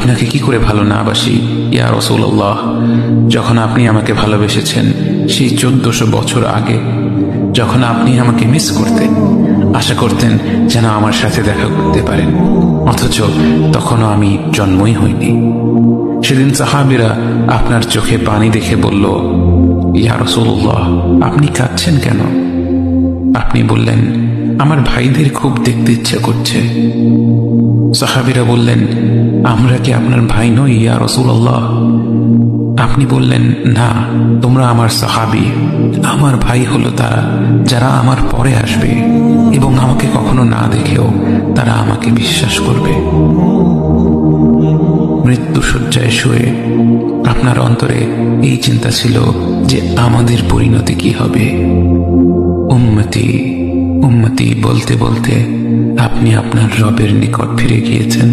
আপনাকে কি করে ভালো না বাসি ইয়া রাসূলুল্লাহ। যখন আপনি আমাকে ভালোবেসেছেন সেই 1400 বছর আগে, যখন আপনি আমাকে মিস করতেন, আশা করতেন যেন আমার সাথে দেখা করতে পারেন, অথচ তখনও আমি জন্মই হইনি। সেদিন সাহাবীরা আপনার চোখে পানি দেখে বলল, ইয়া রাসূলুল্লাহ, আপনি কাঁদছেন কেন? আপনি বললেন, আমার ভাইদের খুব দেখতে ইচ্ছা করছে। সাহাবীরা বললেন, আমরা কি আপনার ভাই নই ইয়া রাসূলুল্লাহ? আপনি বললেন, না, তোমরা আমার সাহাবী। আমার ভাই হলো তারা যারা আমার পরে আসবে এবং আমাকে কখনো না দেখেও তারা আমাকে বিশ্বাস করবে। মৃত্যু শয্যায় শুয়ে আপনার অন্তরে এই চিন্তা ছিল যে আমাদের পরিণতি কি হবে। উম্মতি উম্মতি বলতে বলতে আপনি আপনার রবের নিকট ফিরে গিয়েছেন।